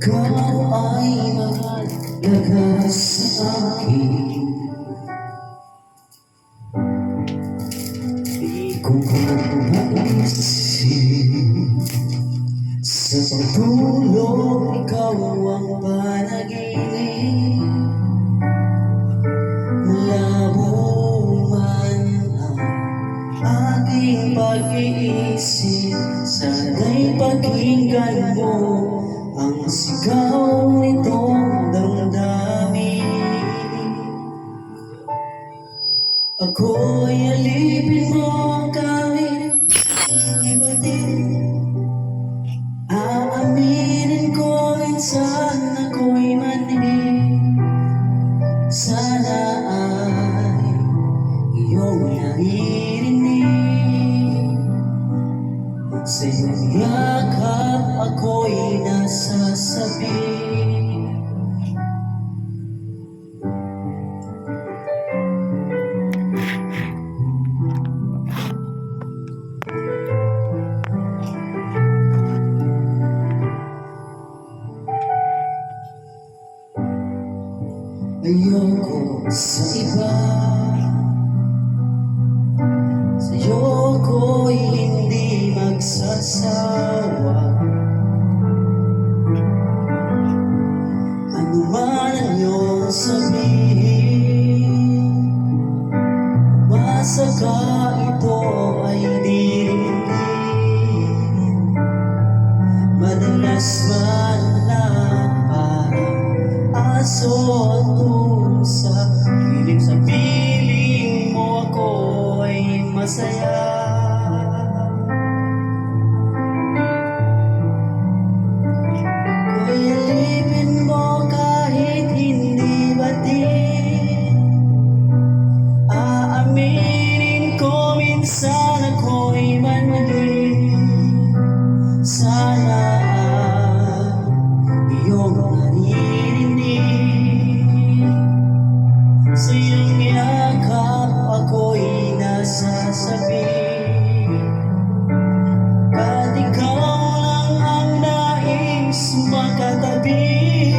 Ikaw ay mahalaga sa akin. Di ko maisip sa pagtulog, ikaw ang panaginip. Malabo man ang aking pag-iisip, sana'y pakinggan mo ang sigaw nitong damdamin. Ako'y alipin mo kahit iba din. Aaminin ko minsan ako'y mali. Sana ay iyong naririnig. Sa iyong yakap ako'y nasasabi. Ayoko sa iba, sa'yo ko'y hindi magsasawa. Ano man ang iyong sabihin, masaka ito ay diringgin. Madalas man lang parang aso at pusa, piling sa piling mo ako ay masaya. Ako'y alipin mo kahit hindi batin. Aaminin ko minsan ako'y mali. Sana iyong naririnig. Sa iyong yakap ako'y nasasabi. Kahit ikaw lang ang nais makatabi,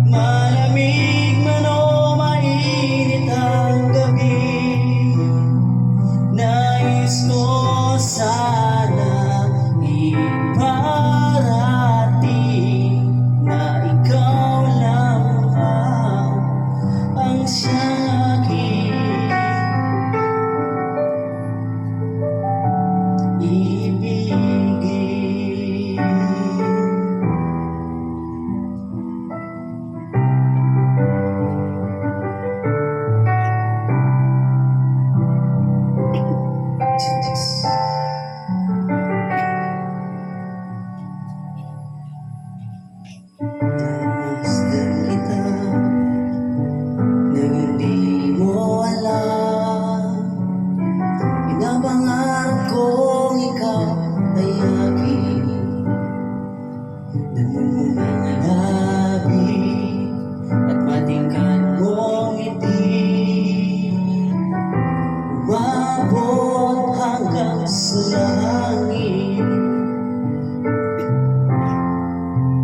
malamig man o mainit ang gabi, nais ko sana iparating na ikaw lamang ang siyang aking ibigin. Masdan kita nang hindi mo alam. Pinapangarap kong ikaw ay akin. Namumula ng labi at matingkad mong ngiti, umabot hanggang sa langit.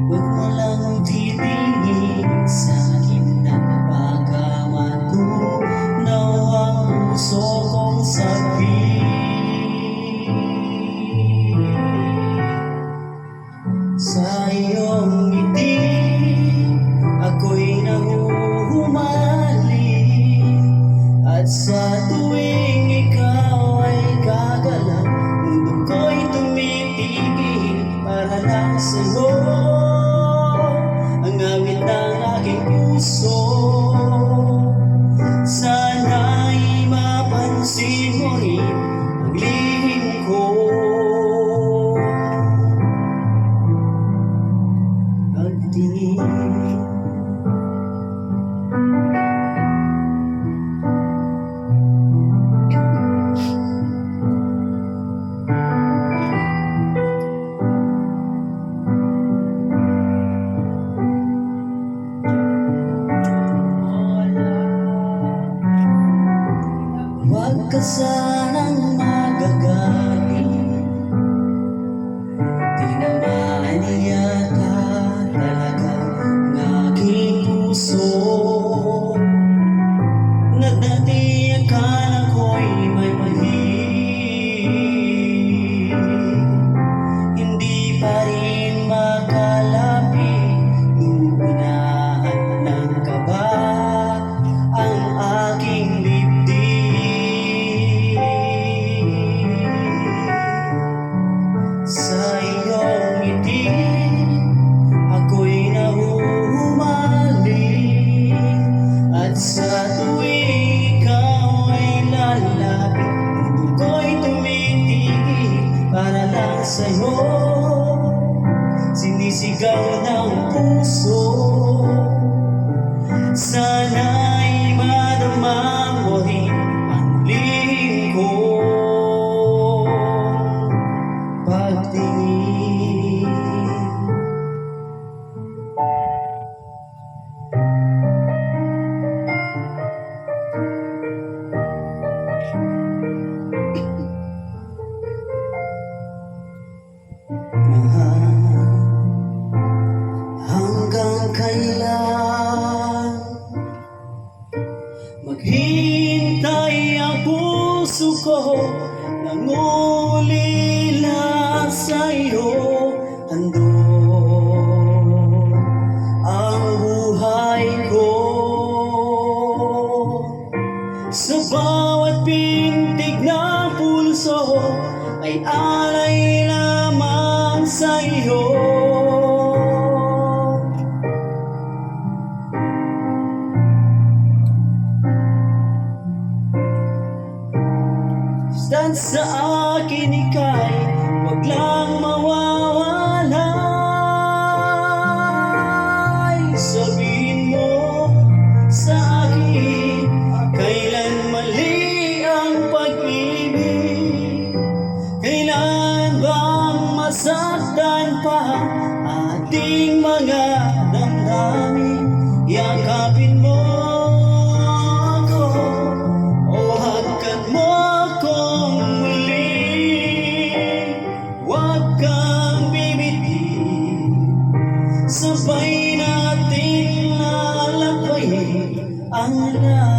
Huwag mo lang titingin sa akin na baka matunaw ang puso kong sabi. Sa iyong ngiti ako'y nahuhumali, at sa tuwing ikaw ay gagalaw, mundo ko'y tumitigil para lang sa'yo. Ang awit ng aking puso, sana'y mapansin mo rin ang lihim ko. Pagtingin huwag ka sanang magagalit, tinamaan yata para lang sa'yo, sinisigaw ng puso. Sana'y madama mo rin ang lihim kong pagtingin. Hanggang kailan maghintay ang puso ko, nangulila sa'yo. Handog ang buhay ko, sa bawat pintig ng pulso ay alay lamang sa'yo. Dan sa akin ika'y wag lang mawawalay. Sabihin mo sa akin, kailan mali ang pag-ibig? Kailan bang masaktan pa ating mga damdamin? Yakapin mo ako o hagkan mo akong muli. Huwag kang bibiti, sabay natin lalakbayin ang lahat.